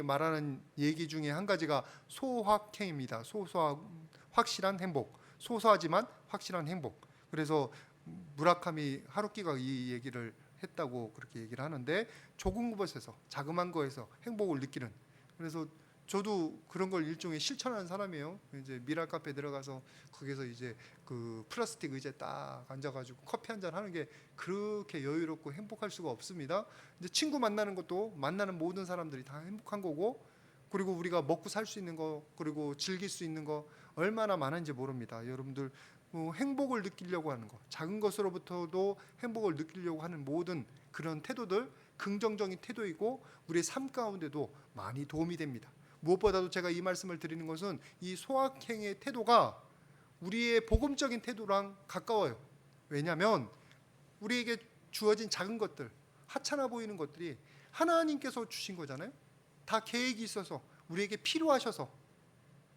말하는 얘기 중에 한 가지가 소확행입니다. 확실한 행복. 소소하지만 확실한 행복. 그래서 무라카미 하루키가 이 얘기를 했다고 그렇게 얘기를 하는데, 조금 것에서, 자그만 거에서 행복을 느끼는. 그래서 저도 그런 걸 일종의 실천하는 사람이에요. 이제 미랄 카페 들어가서 거기서 이제 그 플라스틱 의자에 딱 앉아가지고 커피 한잔 하는 게 그렇게 여유롭고 행복할 수가 없습니다. 이제 친구 만나는 것도, 만나는 모든 사람들이 다 행복한 거고, 그리고 우리가 먹고 살 수 있는 거, 그리고 즐길 수 있는 거 얼마나 많은지 모릅니다. 여러분들 행복을 느끼려고 하는 거, 작은 것으로부터도 행복을 느끼려고 하는 모든 그런 태도들, 긍정적인 태도이고 우리의 삶 가운데도 많이 도움이 됩니다. 무엇보다도 제가 이 말씀을 드리는 것은 이 소확행의 태도가 우리의 복음적인 태도랑 가까워요. 왜냐하면 우리에게 주어진 작은 것들, 하찮아 보이는 것들이 하나님께서 주신 거잖아요. 다 계획이 있어서 우리에게 필요하셔서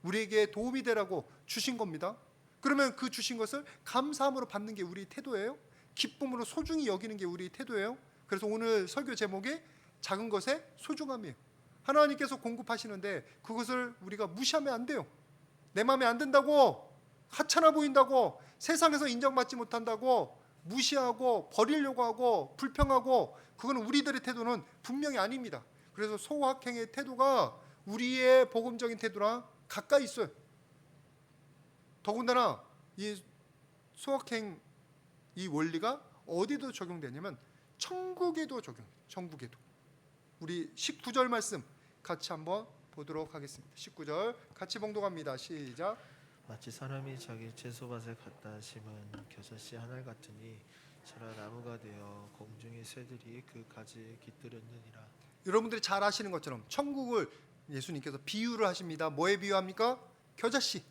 우리에게 도움이 되라고 주신 겁니다. 그러면 그 주신 것을 감사함으로 받는 게 우리 태도예요. 기쁨으로 소중히 여기는 게 우리 태도예요. 그래서 오늘 설교 제목이 작은 것의 소중함이에요. 하나님께서 공급하시는데 그것을 우리가 무시하면 안 돼요. 내 마음에 안 든다고, 하찮아 보인다고, 세상에서 인정받지 못한다고 무시하고 버리려고 하고 불평하고, 그건 우리들의 태도는 분명히 아닙니다. 그래서 소확행의 태도가 우리의 복음적인 태도랑 가까이 있어요. 더군다나 이 소확행 이 원리가 어디도 적용되냐면 천국에도 적용돼요. 천국에도. 우리 19절 말씀 같이 한번 보도록 하겠습니다. 19절 같이 봉독합니다. 시작. 마치 사람이 자기 채소밭에 갖다 심은 겨자씨 한 알 같으니 자라 나무가 되어 공중의 새들이 그 가지에 깃들였느니라. 여러분들이 잘 아시는 것처럼 천국을 예수님께서 비유를 하십니다. 뭐에 비유합니까? 겨자씨,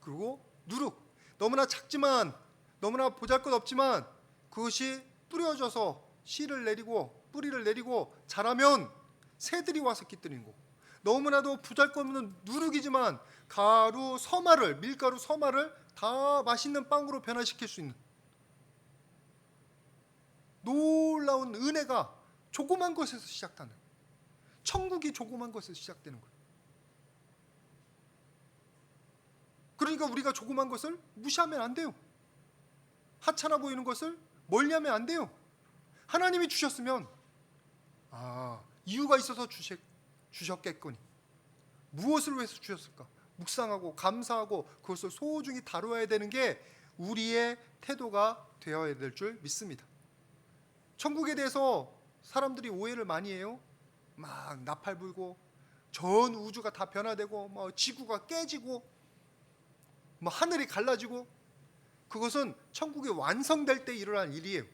그리고 누룩. 너무나 작지만, 너무나 보잘것없지만 그것이 뿌려져서 씨를 내리고 뿌리를 내리고 자라면 새들이 와서 깃드린 거고, 너무나도 보잘것없는 누룩이지만 가루, 서말을, 밀가루, 서말을 다 맛있는 빵으로 변화시킬 수 있는 놀라운 은혜가 조그만 것에서 시작하는, 천국이 조그만 것에서 시작되는 거예요. 그러니까 우리가 조그만 것을 무시하면 안 돼요. 하찮아 보이는 것을 멀리하면 안 돼요. 하나님이 주셨으면 이유가 있어서 주셨겠거니 무엇을 위해서 주셨을까? 묵상하고 감사하고 그것을 소중히 다루어야 되는 게 우리의 태도가 되어야 될 줄 믿습니다. 천국에 대해서 사람들이 오해를 많이 해요. 막 나팔 불고 전 우주가 다 변화되고 지구가 깨지고 하늘이 갈라지고, 그것은 천국이 완성될 때 일어날 일이에요.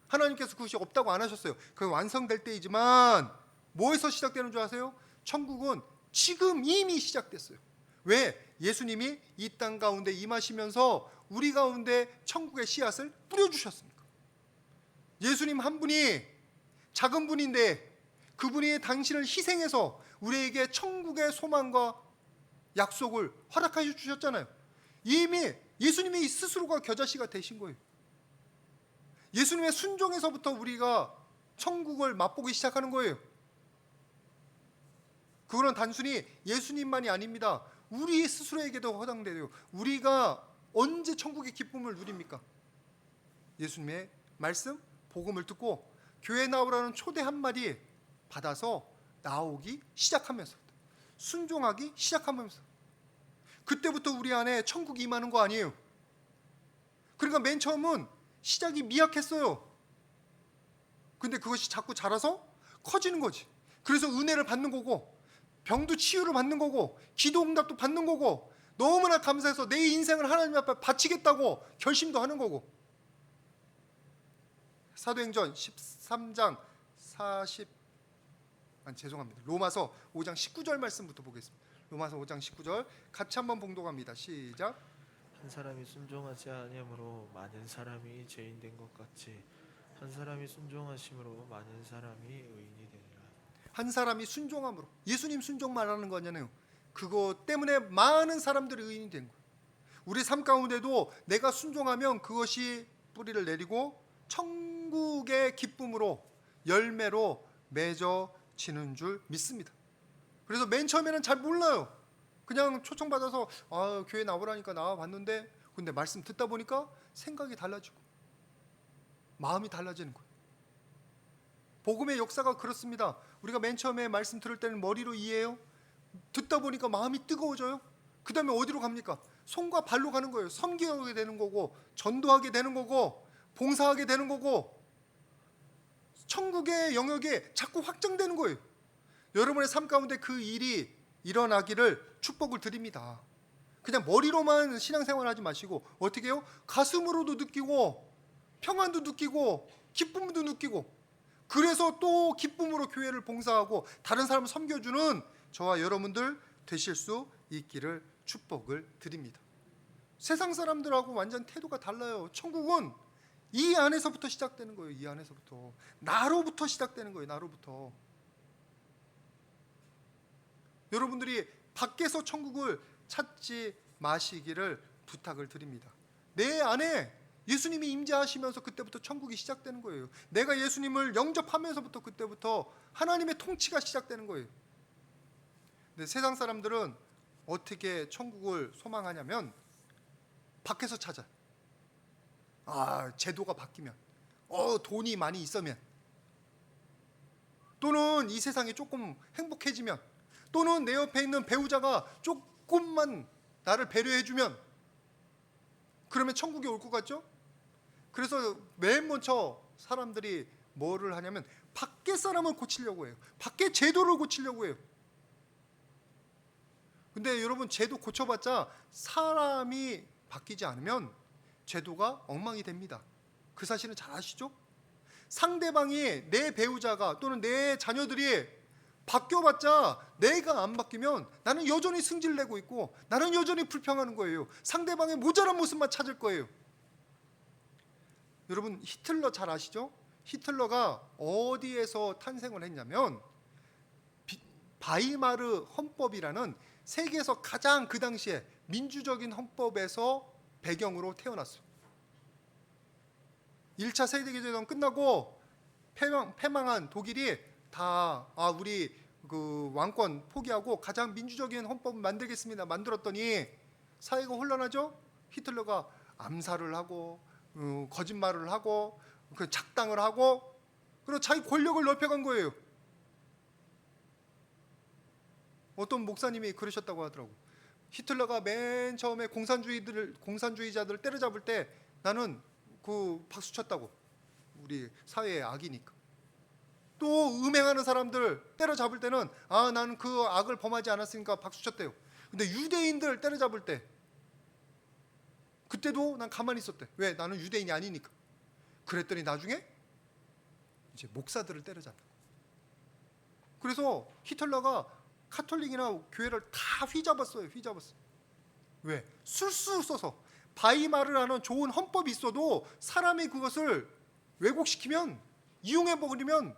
하나님께서 그것이 없다고 안 하셨어요. 그게 완성될 때이지만 뭐에서 시작되는 줄 아세요? 천국은 지금 이미 시작됐어요. 왜? 예수님이 이 땅 가운데 임하시면서 우리 가운데 천국의 씨앗을 뿌려주셨습니까? 예수님 한 분이 작은 분인데 그분이 당신을 희생해서 우리에게 천국의 소망과 약속을 허락하여 주셨잖아요. 이미 예수님이 스스로가 겨자씨가 되신 거예요. 예수님의 순종에서부터 우리가 천국을 맛보기 시작하는 거예요. 그거는 단순히 예수님만이 아닙니다. 우리 스스로에게도 해당돼요. 우리가 언제 천국의 기쁨을 누립니까? 예수님의 말씀, 복음을 듣고 교회 나오라는 초대 한마디 받아서 나오기 시작하면서, 순종하기 시작하면서, 그때부터 우리 안에 천국이 임하는 거 아니에요. 그러니까 맨 처음은 시작이 미약했어요. 근데 그것이 자꾸 자라서 커지는 거지. 그래서 은혜를 받는 거고, 병도 치유를 받는 거고, 기도 응답도 받는 거고, 너무나 감사해서 내 인생을 하나님 앞에 바치겠다고 결심도 하는 거고. 사도행전 13장 40, 로마서 5장 19절 말씀부터 보겠습니다. 로마서 5장 19절 같이 한번 봉독합니다. 시작. 한 사람이 순종하지 아니함으로 많은 사람이 죄인 된 것 같이 한 사람이 순종하심으로 많은 사람이 의인이 되리라. 한 사람이 순종함으로, 예수님 순종 말하는 거잖아요. 그거 때문에 많은 사람들이 의인이 된 거예요. 우리 삶 가운데도 내가 순종하면 그것이 뿌리를 내리고 천국의 기쁨으로, 열매로 맺어 이루어지는 줄 믿습니다. 그래서 맨 처음에는 잘 몰라요. 그냥 초청받아서 교회 나오라니까 나와봤는데, 근데 말씀 듣다 보니까 생각이 달라지고 마음이 달라지는 거예요. 복음의 역사가 그렇습니다. 우리가 맨 처음에 말씀 들을 때는 머리로 이해해요. 듣다 보니까 마음이 뜨거워져요. 그 다음에 어디로 갑니까? 손과 발로 가는 거예요. 섬기게 되는 거고, 전도하게 되는 거고, 봉사하게 되는 거고, 천국의 영역에 자꾸 확장되는 거예요. 여러분의 삶 가운데 그 일이 일어나기를 축복을 드립니다. 그냥 머리로만 신앙생활 하지 마시고 어떻게 해요? 가슴으로도 느끼고 평안도 느끼고 기쁨도 느끼고, 그래서 또 기쁨으로 교회를 봉사하고 다른 사람을 섬겨주는 저와 여러분들 되실 수 있기를 축복을 드립니다. 세상 사람들하고 완전 태도가 달라요. 천국은 이 안에서부터 시작되는 거예요. 이 안에서부터. 나로부터 시작되는 거예요. 나로부터. 여러분들이 밖에서 천국을 찾지 마시기를 부탁을 드립니다. 내 안에 예수님이 임재하시면서 그때부터 천국이 시작되는 거예요. 내가 예수님을 영접하면서부터 그때부터 하나님의 통치가 시작되는 거예요. 근데 세상 사람들은 어떻게 천국을 소망하냐면 밖에서 찾아. 제도가 바뀌면, 돈이 많이 있으면, 또는 이 세상이 조금 행복해지면, 또는 내 옆에 있는 배우자가 조금만 나를 배려해주면, 그러면 천국이 올 것 같죠? 그래서 맨 먼저 사람들이 뭐를 하냐면 밖에 사람을 고치려고 해요. 밖에 제도를 고치려고 해요. 근데 여러분, 제도 고쳐봤자 사람이 바뀌지 않으면 제도가 엉망이 됩니다. 그 사실은 잘 아시죠? 상대방이, 내 배우자가 또는 내 자녀들이 바뀌어봤자 내가 안 바뀌면 나는 여전히 승질내고 있고 나는 여전히 불평하는 거예요. 상대방의 모자란 모습만 찾을 거예요. 여러분, 히틀러 잘 아시죠? 히틀러가 어디에서 탄생을 했냐면 바이마르 헌법이라는 세계에서 가장 그 당시에 민주적인 헌법에서 배경으로 태어났어요. 1차 세계대전 끝나고 패망한 독일이 다 우리 그 왕권 포기하고 가장 민주적인 헌법을 만들겠습니다. 만들었더니 사회가 혼란하죠? 히틀러가 암살을 하고 거짓말을 하고 작당을 하고, 그리고 자기 권력을 넓혀간 거예요. 어떤 목사님이 그러셨다고 하더라고. 히틀러가 맨 처음에 공산주의자들을 때려잡을 때 나는 그 박수 쳤다고. 우리 사회의 악이니까. 또 음행하는 사람들 때려잡을 때는 나는 그 악을 범하지 않았으니까 박수 쳤대요. 근데 유대인들 때려잡을 때 그때도 난 가만히 있었대. 왜? 나는 유대인이 아니니까. 그랬더니 나중에 이제 목사들을 때려잡고. 그래서 히틀러가 카톨릭이나 교회를 다 휘잡았어요. 왜? 술수 써서. 바이마르라는 좋은 헌법이 있어도 사람이 그것을 왜곡시키면, 이용해버리면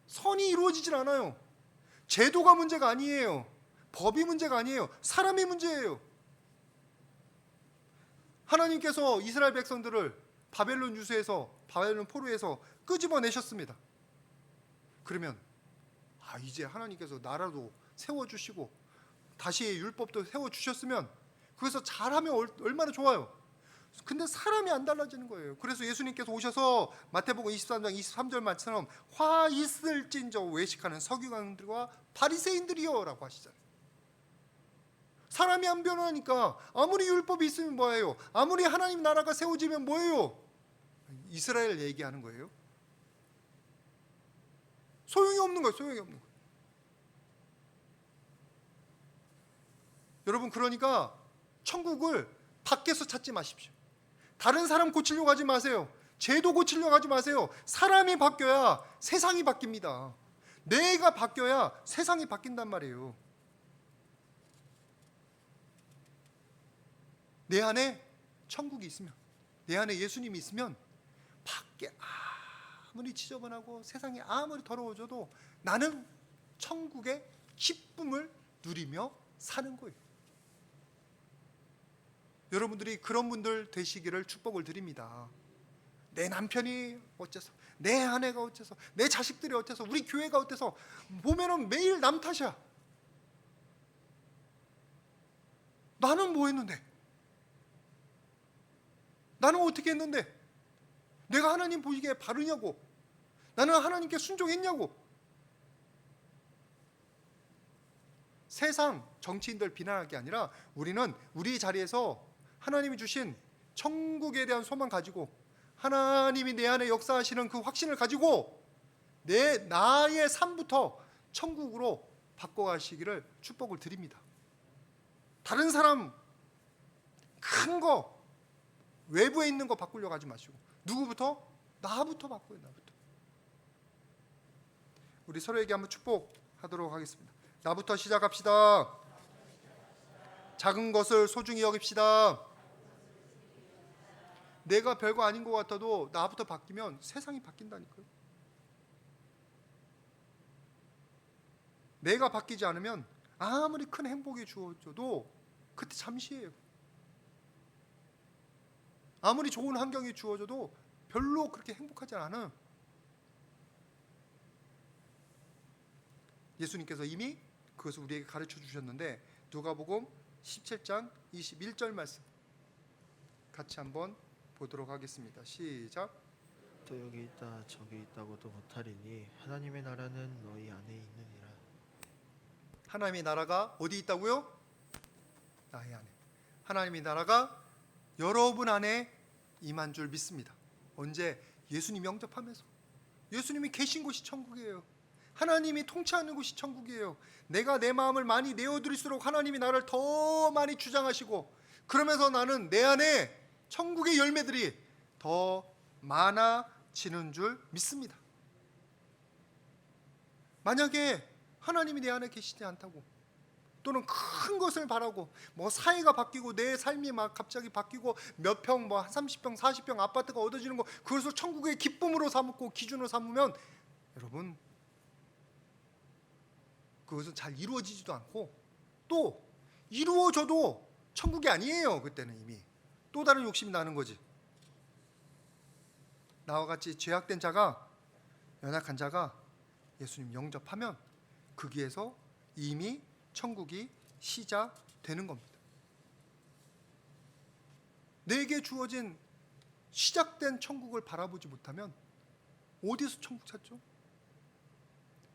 선이 이루어지질 않아요. 제도가 문제가 아니에요. 법이 문제가 아니에요. 사람이 문제예요. 하나님께서 이스라엘 백성들을 바벨론 유수에서, 바벨론 포로에서 끄집어내셨습니다. 그러면 이제 하나님께서 나라도 세워주시고 다시 율법도 세워주셨으면 그래서 잘하면 얼마나 좋아요. 근데 사람이 안 달라지는 거예요. 그래서 예수님께서 오셔서 마태복음 23장 23절 말처럼 화 있을진저 외식하는 서기관들과 바리새인들이여 라고 하시잖아요. 사람이 안 변하니까 아무리 율법이 있으면 뭐예요? 아무리 하나님 나라가 세워지면 뭐예요? 이스라엘 얘기하는 거예요. 소용이 없는 거예요. 여러분, 그러니까 천국을 밖에서 찾지 마십시오. 다른 사람 고치려고 하지 마세요. 제도 고치려고 하지 마세요. 사람이 바뀌어야 세상이 바뀝니다. 내가 바뀌어야 세상이 바뀐단 말이에요. 내 안에 천국이 있으면, 내 안에 예수님이 있으면 밖에 아무리 지저분하고 세상이 아무리 더러워져도 나는 천국의 기쁨을 누리며 사는 거예요. 여러분들이 그런 분들 되시기를 축복을 드립니다. 내 남편이 어째서, 내 아내가 어째서, 내 자식들이 어째서, 우리 교회가 어때서, 보면은 매일 남 탓이야. 나는 뭐 했는데? 나는 어떻게 했는데? 내가 하나님 보시기에 바르냐고? 나는 하나님께 순종했냐고? 세상 정치인들 비난할 게 아니라 우리는 우리 자리에서 하나님이 주신 천국에 대한 소망 가지고, 하나님이 내 안에 역사하시는 그 확신을 가지고 나의 삶부터 천국으로 바꿔가시기를 축복을 드립니다. 다른 사람 큰 거, 외부에 있는 거 바꾸려고 하지 마시고, 누구부터? 나부터 바꿔요. 나부터. 우리 서로에게 한번 축복하도록 하겠습니다. 나부터 시작합시다. 작은 것을 소중히 여깁시다. 내가 별거 아닌 것 같아도 나부터 바뀌면 세상이 바뀐다니까요. 내가 바뀌지 않으면 아무리 큰 행복이 주어져도 그때 잠시예요. 아무리 좋은 환경이 주어져도 별로 그렇게 행복하지 않아요. 예수님께서 이미 그것을 우리에게 가르쳐 주셨는데, 누가복음 17장 21절 말씀 같이 한번 보도록 하겠습니다. 시작. 또 여기 있다 저기 있다고도 못하리니 하나님의 나라는 너희 안에 있느니라. 하나님의 나라가 어디 있다고요? 나의 안에. 하나님의 나라가 여러분 안에 임한 줄 믿습니다. 언제? 예수님 영접하면서. 예수님이 계신 곳이 천국이에요. 하나님이 통치하는 곳이 천국이에요. 내가 내 마음을 많이 내어드릴수록 하나님이 나를 더 많이 주장하시고, 그러면서 나는 내 안에 천국의 열매들이 더 많아지는 줄 믿습니다. 만약에 하나님이 내 안에 계시지 않다고, 또는 큰 것을 바라고, 뭐 사회가 바뀌고 내 삶이 막 갑자기 바뀌고 몇 평, 뭐 30평 40평 아파트가 얻어지는 거, 그것을 천국의 기쁨으로 삼고 기준으로 삼으면, 여러분, 그것은 잘 이루어지지도 않고, 또 이루어져도 천국이 아니에요. 그때는 이미 또 다른 욕심이 나는 거지. 나와 같이 죄악된 자가, 연약한 자가 예수님 영접하면 거기에서 이미 천국이 시작되는 겁니다. 내게 주어진 시작된 천국을 바라보지 못하면 어디서 천국 찾죠?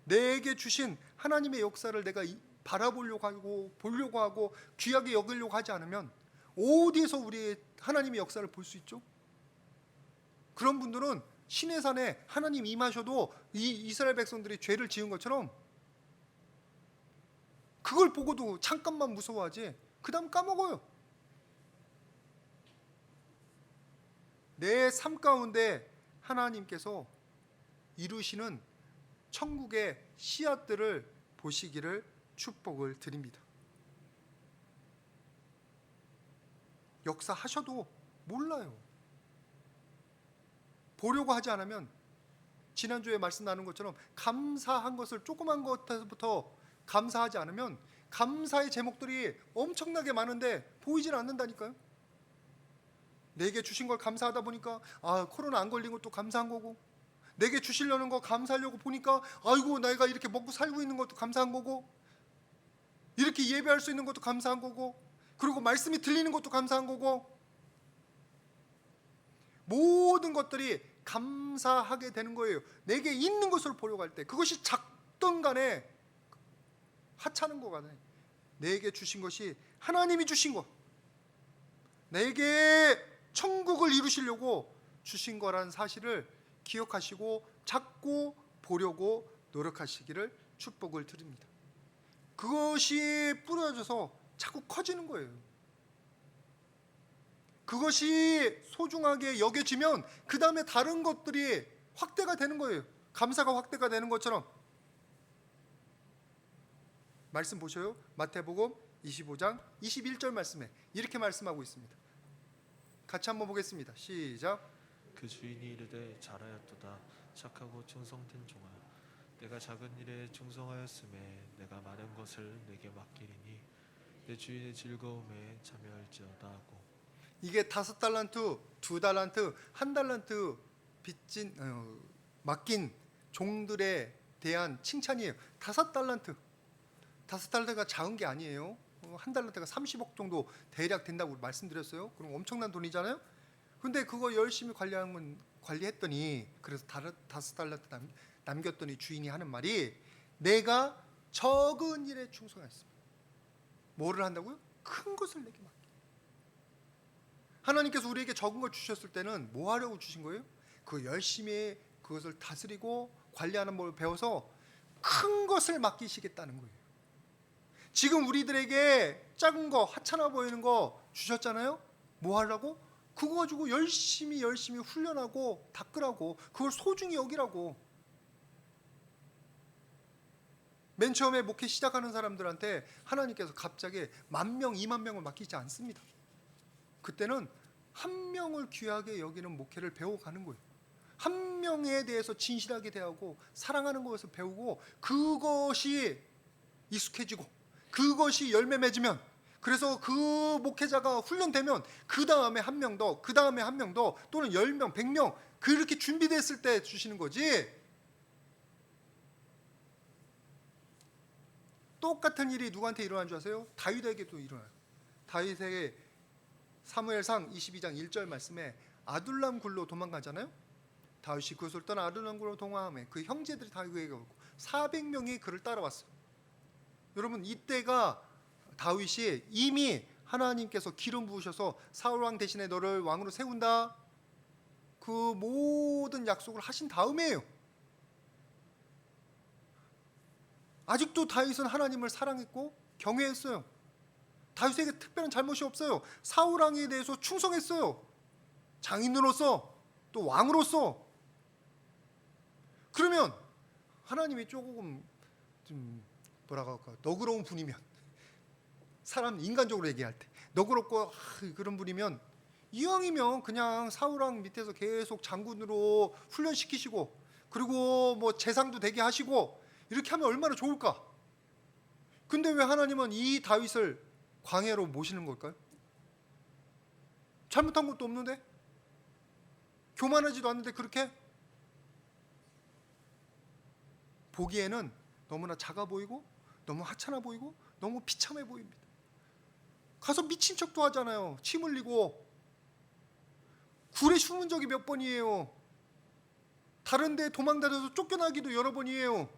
내게 주신 하나님의 역사를 내가 바라보려고 하고 보려고 하고 귀하게 여기려고 하지 않으면 어디에서 우리의 하나님의 역사를 볼 수 있죠? 그런 분들은 시내산에 하나님 임하셔도 이 이스라엘 백성들이 죄를 지은 것처럼 그걸 보고도 잠깐만 무서워하지 그 다음 까먹어요. 내 삶 가운데 하나님께서 이루시는 천국의 씨앗들을 보시기를 축복을 드립니다. 역사하셔도 몰라요. 보려고 하지 않으면, 지난주에 말씀 나눈 것처럼 감사한 것을 조그만 것부터 감사하지 않으면 감사의 제목들이 엄청나게 많은데 보이질 않는다니까요. 내게 주신 걸 감사하다 보니까 코로나 안 걸린 것도 감사한 거고, 내게 주시려는 거 감사하려고 보니까 아이고 내가 이렇게 먹고 살고 있는 것도 감사한 거고, 이렇게 예배할 수 있는 것도 감사한 거고, 그리고 말씀이 들리는 것도 감사한 거고, 모든 것들이 감사하게 되는 거예요. 내게 있는 것을 보려고 할 때, 그것이 작든 간에 하찮은 거 간에 내게 주신 것이 하나님이 주신 것, 내게 천국을 이루시려고 주신 거라는 사실을 기억하시고 찾고 보려고 노력하시기를 축복을 드립니다. 그것이 뿌려져서 자꾸 커지는 거예요. 그것이 소중하게 여겨지면 그 다음에 다른 것들이 확대가 되는 거예요. 감사가 확대가 되는 것처럼. 말씀 보셔요. 마태복음 25장 21절 말씀에 이렇게 말씀하고 있습니다. 같이 한번 보겠습니다. 시작. 그 주인이 이르되 잘하였도다 착하고 충성된 종아, 내가 작은 일에 충성하였음에 내가 많은 것을 내게 맡기리니 내 주인의 즐거움에 참여할지어다 하고. 이게 5달란트, 2달란트, 1달란트 빚진 맡긴 종들에 대한 칭찬이에요. 5달란트. 5달란트가 작은 게 아니에요. 한 달란트가 30억 정도 대략 된다고 말씀드렸어요. 그럼 엄청난 돈이잖아요. 근데 그거 열심히 관리했더니, 그래서 5달란트 남겼더니 주인이 하는 말이, 내가 적은 일에 충성했습니다. 뭐를 한다고요? 큰 것을 내게 맡기. 하나님께서 우리에게 적은 걸 주셨을 때는 뭐 하려고 주신 거예요? 그 열심히 그것을 다스리고 관리하는 법을 배워서 큰 것을 맡기시겠다는 거예요. 지금 우리들에게 작은 거, 하찮아 보이는 거 주셨잖아요. 뭐 하려고? 그거 가지고 열심히 훈련하고 닦으라고, 그걸 소중히 여기라고. 맨 처음에 목회 시작하는 사람들한테 하나님께서 갑자기 10,000명, 20,000명을 맡기지 않습니다. 그때는 한 명을 귀하게 여기는 목회를 배워가는 거예요. 한 명에 대해서 진실하게 대하고 사랑하는 것을 배우고, 그것이 익숙해지고 그것이 열매 맺으면, 그래서 그 목회자가 훈련되면 그 다음에 한 명 더, 그 다음에 한 명 더, 또는 10명, 100명, 그렇게 준비됐을 때 주시는 거지. 똑같은 일이 누구한테 일어난 줄 아세요? 다윗에게도 일어나요. 다윗에게 사무엘상 22장 1절 말씀에 아둘람 굴로 도망가잖아요. 다윗이 그것을 떠나 아둘람 굴로 도망하며 그 형제들이 다윗에게 오고 400명이 그를 따라왔어요. 여러분, 이때가 다윗이 이미 하나님께서 기름 부으셔서 사울 왕 대신에 너를 왕으로 세운다, 그 모든 약속을 하신 다음이에요. 아직도 다윗은 하나님을 사랑했고 경외했어요. 다윗에게 특별한 잘못이 없어요. 사울 왕에 대해서 충성했어요. 장인으로서, 또 왕으로서. 그러면 하나님이 조금 좀 뭐라고 할까, 너그러운 분이면, 사람 인간적으로 얘기할 때 너그럽고 그런 분이면, 이왕이면 그냥 사울 왕 밑에서 계속 장군으로 훈련시키시고, 그리고 뭐 재상도 되게 하시고, 이렇게 하면 얼마나 좋을까. 근데 왜 하나님은 이 다윗을 광야로 모시는 걸까요? 잘못한 것도 없는데, 교만하지도 않는데 그렇게 보기에는 너무나 작아 보이고 너무 하찮아 보이고 너무 비참해 보입니다. 가서 미친 척도 하잖아요. 침 흘리고. 굴에 숨은 적이 몇 번이에요. 다른 데 도망다녀서 쫓겨나기도 여러 번이에요.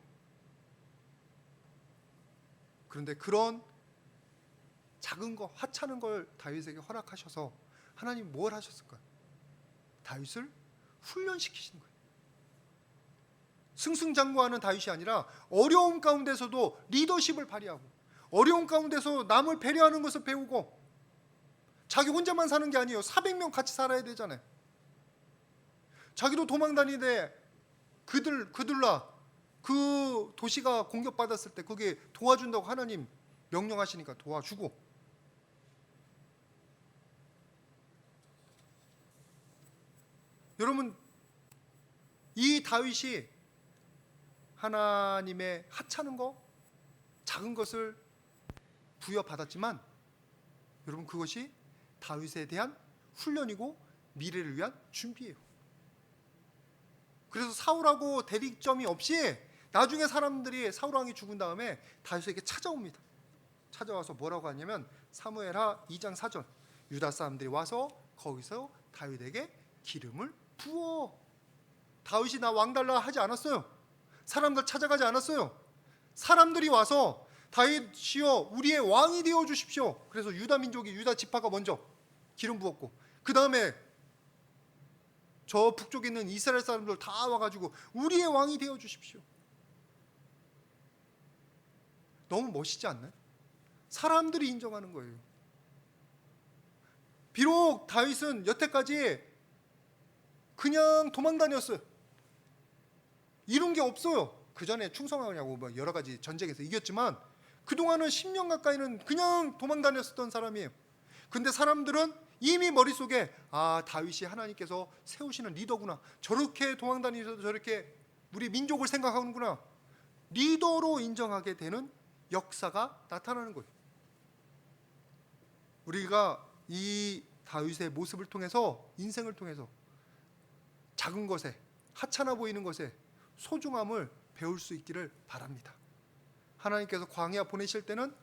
그런데 그런 작은 거, 하찮은 걸 다윗에게 허락하셔서 하나님 뭘 하셨을까요? 다윗을 훈련시키신 거예요. 승승장구하는 다윗이 아니라 어려움 가운데서도 리더십을 발휘하고, 어려움 가운데서 남을 배려하는 것을 배우고, 자기 혼자만 사는 게 아니에요. 400명 같이 살아야 되잖아요. 자기도 도망다니는데 그들라 그 도시가 공격받았을 때 거기에 도와준다고 하나님 명령하시니까 도와주고. 여러분, 이 다윗이 하나님의 하찮은 거, 작은 것을 부여받았지만, 여러분, 그것이 다윗에 대한 훈련이고 미래를 위한 준비예요. 그래서 사울하고 대립점이 없이 나중에 사람들이, 사울 왕이 죽은 다음에 다윗에게 찾아옵니다. 찾아와서 뭐라고 하냐면 사무엘하 2장 4절, 유다 사람들이 와서 거기서 다윗에게 기름을 부어. 다윗이 나 왕 달라 하지 않았어요. 사람들 찾아가지 않았어요. 사람들이 와서 다윗이여 우리의 왕이 되어 주십시오. 그래서 유다 민족이, 유다 지파가 먼저 기름 부었고, 그 다음에 저 북쪽에 있는 이스라엘 사람들 다 와가지고 우리의 왕이 되어 주십시오. 너무 멋있지 않나요? 사람들이 인정하는 거예요. 비록 다윗은 여태까지 그냥 도망 다녔어요. 이룬 게 없어요. 그 전에 충성하냐고 뭐 여러 가지 전쟁에서 이겼지만, 그동안은 10년 가까이는 그냥 도망 다녔었던 사람이에요. 근데 사람들은 이미 머릿속에, 아, 다윗이 하나님께서 세우시는 리더구나, 저렇게 도망 다니셔도 저렇게 우리 민족을 생각하는구나, 리더로 인정하게 되는 역사가 나타나는 거예요. 우리가 이 다윗의 모습을 통해서, 인생을 통해서 작은 것에 하찮아 보이는 것에 소중함을 배울 수 있기를 바랍니다. 하나님께서 광야 보내실 때는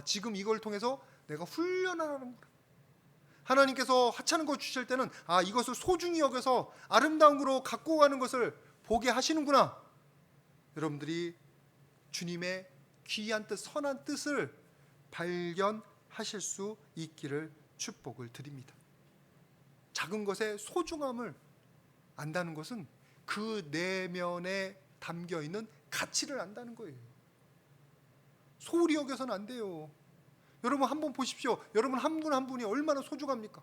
지금 이걸 통해서 내가 훈련하는구나. 하나님께서 하찮은 것 주실 때는 이것을 소중히 여겨서 아름다운 거로 갖고 가는 것을 보게 하시는구나. 여러분들이 주님의 귀한 뜻, 선한 뜻을 발견하실 수 있기를 축복을 드립니다. 작은 것의 소중함을 안다는 것은 그 내면에 담겨 있는 가치를 안다는 거예요. 소홀히 여겨서는 안 돼요. 여러분 한번 보십시오. 여러분 한 분 한 분이 얼마나 소중합니까?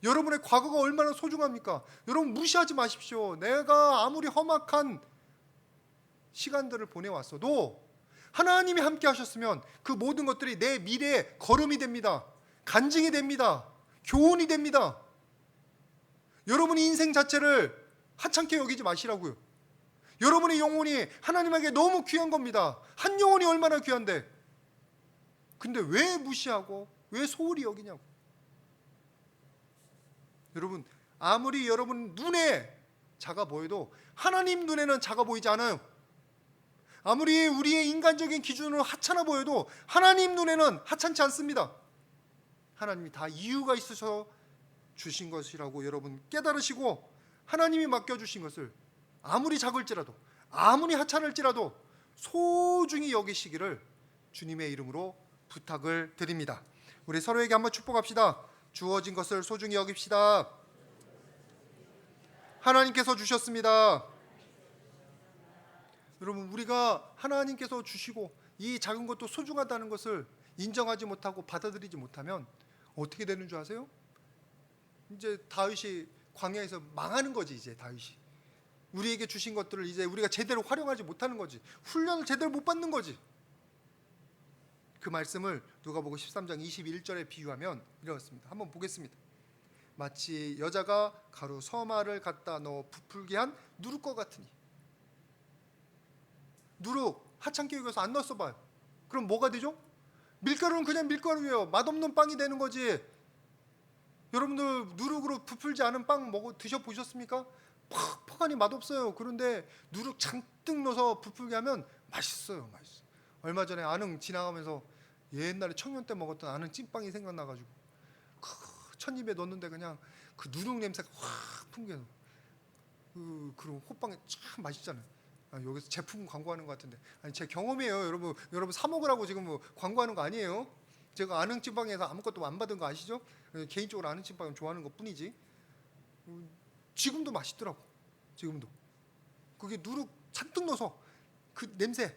여러분의 과거가 얼마나 소중합니까? 여러분 무시하지 마십시오. 내가 아무리 험악한 시간들을 보내왔어도 하나님이 함께 하셨으면 그 모든 것들이 내 미래의 걸음이 됩니다. 간증이 됩니다. 교훈이 됩니다. 여러분의 인생 자체를 하찮게 여기지 마시라고요. 여러분의 영혼이 하나님에게 너무 귀한 겁니다. 한 영혼이 얼마나 귀한데. 근데 왜 무시하고 왜 소홀히 여기냐고. 여러분 아무리 여러분 눈에 작아 보여도 하나님 눈에는 작아 보이지 않아요. 아무리 우리의 인간적인 기준으로 하찮아 보여도 하나님 눈에는 하찮지 않습니다. 하나님이 다 이유가 있으셔서 주신 것이라고 여러분 깨달으시고 하나님이 맡겨주신 것을 아무리 작을지라도 아무리 하찮을지라도 소중히 여기시기를 주님의 이름으로 부탁을 드립니다. 우리 서로에게 한번 축복합시다. 주어진 것을 소중히 여깁시다. 하나님께서 주셨습니다. 여러분 우리가 하나님께서 주시고 이 작은 것도 소중하다는 것을 인정하지 못하고 받아들이지 못하면 어떻게 되는 줄 아세요? 이제 다윗이 광야에서 망하는 거지. 이제 다윗이 우리에게 주신 것들을 이제 우리가 제대로 활용하지 못하는 거지. 훈련을 제대로 못 받는 거지. 그 말씀을 누가복음 13장 21절에 비유하면 이렇습니다. 한번 보겠습니다. 마치 여자가 가루 서마를 갖다 넣어 부풀게 한 누룩과 같으니. 누룩 하찮게 여겨서 안 넣었어 봐요. 그럼 뭐가 되죠? 밀가루는 그냥 밀가루예요. 맛없는 빵이 되는 거지. 여러분들 누룩으로 부풀지 않은 빵 드셔보셨습니까? 퍽퍽하니 맛없어요. 그런데 누룩 잔뜩 넣어서 부풀게 하면 맛있어요. 맛있어. 얼마 전에 안흥 지나가면서 옛날에 청년 때 먹었던 안흥 찐빵이 생각나가지고 첫 입에 넣었는데 그냥 그 누룩 냄새가 확 풍겨서 그런 호빵이 참 맛있잖아요. 여기서 제품 광고하는 것 같은데 아니 제 경험이에요. 여러분 사 먹으라고 지금 뭐 광고하는 거 아니에요. 제가 안흥 찐빵에서 아무것도 안 받은 거 아시죠? 개인적으로 안흥 찐빵은 좋아하는 것 뿐이지. 지금도 맛있더라고. 지금도 그게 누룩 잔뜩 넣어서 그 냄새.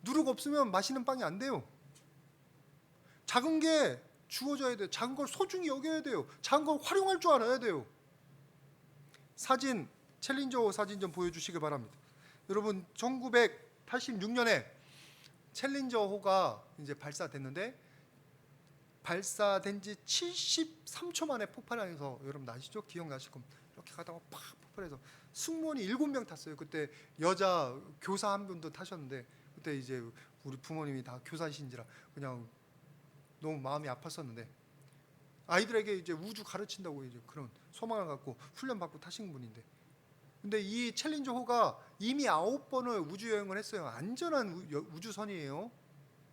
누룩 없으면 맛있는 빵이 안 돼요. 작은 게 주어져야 돼요. 작은 걸 소중히 여겨야 돼요. 작은 걸 활용할 줄 알아야 돼요. 사진 챌린저 사진 좀 보여주시기 바랍니다. 여러분 1986년에 챌린저호가 이제 발사됐는데 발사된 지 73초 만에 폭발하면서 여러분 아시죠? 기억나실 겁니다. 이렇게 가다가 팍 폭발해서 승무원이 7명 탔어요. 그때 여자 교사 한 분도 타셨는데 그때 이제 우리 부모님이 다 교사이신지라 그냥 너무 마음이 아팠었는데 아이들에게 이제 우주 가르친다고 이제 그런 소망을 갖고 훈련 받고 타신 분인데 근데 이 챌린저호가 이미 9번을 우주 여행을 했어요. 안전한 우주선이에요.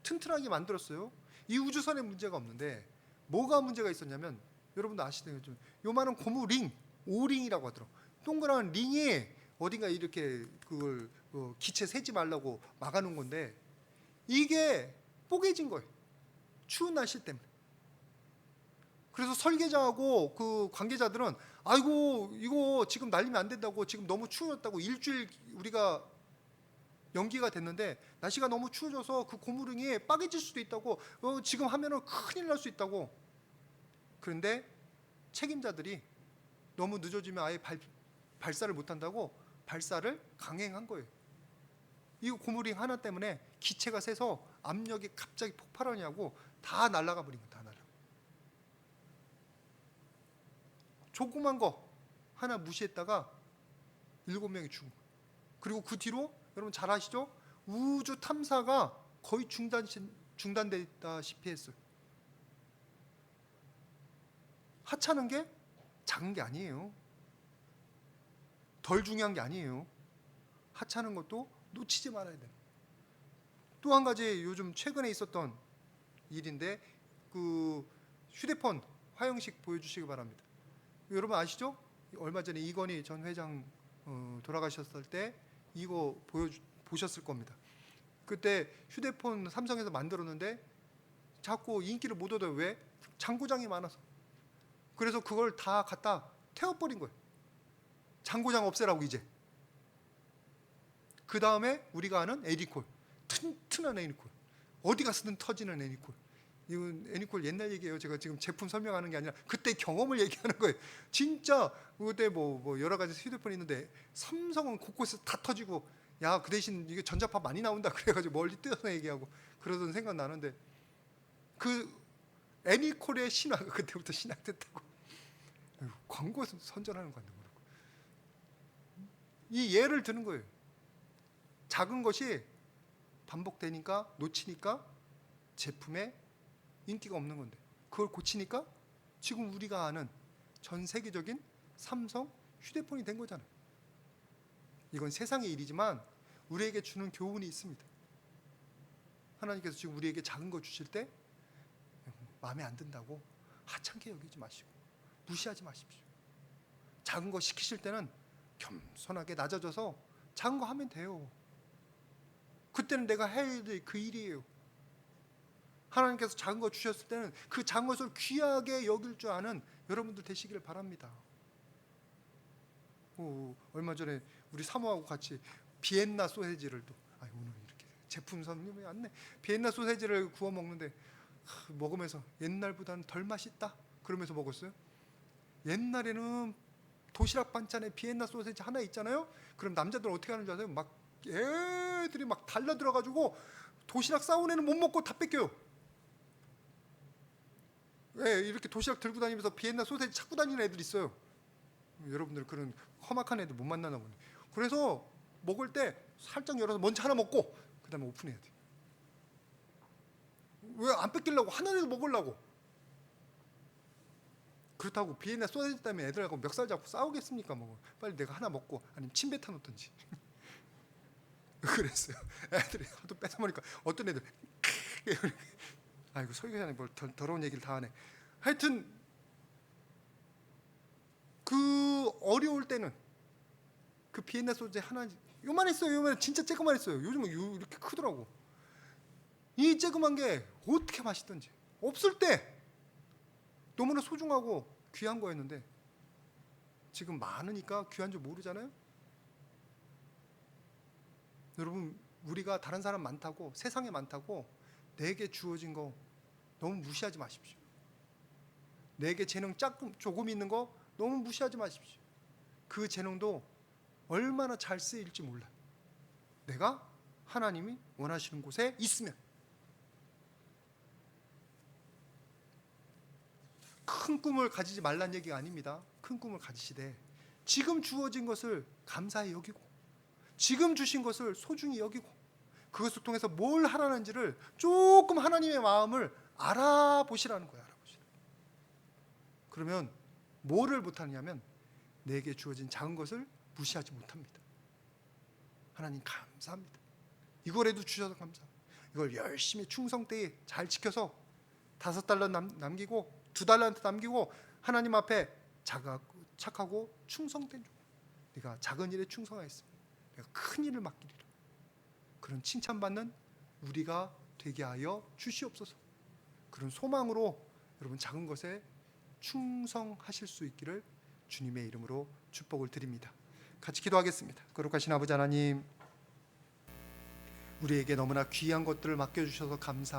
튼튼하게 만들었어요. 이 우주선에 문제가 없는데 뭐가 문제가 있었냐면 여러분도 아시는 좀 요만한 고무 링, 오링이라고 하더라고. 동그란 링이 어딘가 이렇게 그걸 기체 새지 말라고 막아놓은 건데 이게 뽀개진 거예요. 추운 날씨 때문에. 그래서 설계자하고 그 관계자들은 아이고 이거 지금 날리면 안 된다고 지금 너무 추워졌다고 일주일 우리가 연기가 됐는데 날씨가 너무 추워져서 그 고무링이 빠개질 수도 있다고 지금 하면은 큰일 날 수 있다고. 그런데 책임자들이 너무 늦어지면 아예 발사를 못한다고 발사를 강행한 거예요. 이 고무링 하나 때문에 기체가 새서 압력이 갑자기 폭발하냐고 다 날아가 버린 거예요. 다 날아가. 조그만 거 하나 무시했다가 7명이 죽은 거예요. 그리고 그 뒤로 여러분 잘 아시죠? 우주 탐사가 거의 중단됐다시피 했어요. 하찮은 게 작은 게 아니에요. 덜 중요한 게 아니에요. 하찮은 것도 놓치지 말아야 돼요. 또 한 가지 요즘 최근에 있었던 일인데 그 휴대폰 화형식 보여주시기 바랍니다. 여러분 아시죠? 얼마 전에 이건희 전 회장 돌아가셨을 때 이거 보셨을 겁니다. 그때 휴대폰 삼성에서 만들었는데 자꾸 인기를 못 얻어요. 왜? 장고장이 많아서. 그래서 그걸 다 갖다 태워버린 거예요. 장고장 없애라고 이제. 그 다음에 우리가 아는 애니콜, 튼튼한 애니콜, 어디 가서든 터지는 애니콜. 이건 애니콜 옛날 얘기예요. 제가 지금 제품 설명하는 게 아니라 그때 경험을 얘기하는 거예요. 진짜 그때 뭐 여러 가지 휴대폰이 있는데 삼성은 곳곳에서 다 터지고, 야 그 대신 이게 전자파 많이 나온다 그래가지고 멀리 뛰어서 얘기하고 그러던 생각 나는데, 그 애니콜의 신화가 그때부터 시작됐다고. 광고 선전하는 거 같는 거라고. 이 예를 드는 거예요. 작은 것이 반복되니까 놓치니까 제품에 인기가 없는 건데, 그걸 고치니까 지금 우리가 아는 전 세계적인 삼성 휴대폰이 된 거잖아요. 이건 세상의 일이지만 우리에게 주는 교훈이 있습니다. 하나님께서 지금 우리에게 작은 거 주실 때 마음에 안 든다고 하찮게 여기지 마시고 무시하지 마십시오. 작은 거 시키실 때는 겸손하게 낮아져서 작은 거 하면 돼요. 그때는 내가 해야 될 그 일이에요. 하나님께서 작은 거 주셨을 때는 그 작은 것을 귀하게 여길 줄 아는 여러분들 되시기를 바랍니다. 얼마 전에 우리 사모하고 같이 비엔나 소세지를 또 오늘 이렇게 제품 선물이 왔네. 비엔나 소세지를 구워 먹는데 먹으면서 옛날보다는 덜 맛있다 그러면서 먹었어요. 옛날에는 도시락 반찬에 비엔나 소세지 하나 있잖아요. 그럼 남자들은 어떻게 하는 줄 아세요? 막 애들이 막 달려들어가지고 도시락 싸운 애는 못 먹고 다 뺏겨요. 왜 이렇게 도시락 들고 다니면서 비엔나 소세지 찾고 다니는 애들 있어요. 여러분들 그런 험악한 애들 못 만나나 보네. 그래서 먹을 때 살짝 열어서 먼저 하나 먹고 그 다음에 오픈해야 돼. 왜 안 뺏기려고 하나라도 먹으려고. 그렇다고 비엔나 소세지 때문에 애들하고 멱살 잡고 싸우겠습니까? 뭐 빨리 내가 하나 먹고 아니면 침 뱉어 놓든지. 그랬어요. 애들이 하도 뺏어 먹으니까 어떤 애들 아이고 설교자네 뭘 더러운 얘기를 다 하네. 하여튼 그 어려울 때는 그 비엔나 소세지 하나 요만했어요. 요만 진짜 쬐그만했어요. 요즘은 이렇게 크더라고. 이 쬐그만 게 어떻게 맛있던지. 없을 때 너무나 소중하고 귀한 거였는데 지금 많으니까 귀한 줄 모르잖아요. 여러분 우리가 다른 사람 많다고 세상에 많다고 내게 주어진 거 너무 무시하지 마십시오. 내게 재능 조금 있는 거 너무 무시하지 마십시오. 그 재능도 얼마나 잘 쓰일지 몰라요. 내가 하나님이 원하시는 곳에 있으면. 큰 꿈을 가지지 말란 얘기가 아닙니다. 큰 꿈을 가지시되 지금 주어진 것을 감사히 여기고 지금 주신 것을 소중히 여기고 그것을 통해서 뭘 하라는지를 조금 하나님의 마음을 알아보시라는 거예요. 그러면 뭐를 못하느냐면 내게 주어진 작은 것을 무시하지 못합니다. 하나님 감사합니다. 이거라도 주셔서 감사합니다. 이걸 열심히 충성되이 잘 지켜서 5달러 남기고 2달러한테 남기고 하나님 앞에 착하고 충성된 종. 네가 작은 일에 충성하였으면 내가 큰 일을 맡기리라. 그런 칭찬받는 우리가 되게 하여 주시옵소서. 그런 소망으로 여러분 작은 것에 충성하실 수 있기를 주님의 이름으로 축복을 드립니다. 같이 기도하겠습니다. 거룩하신 아버지 하나님, 우리에게 너무나 귀한 것들을 맡겨주셔서 감사합니다.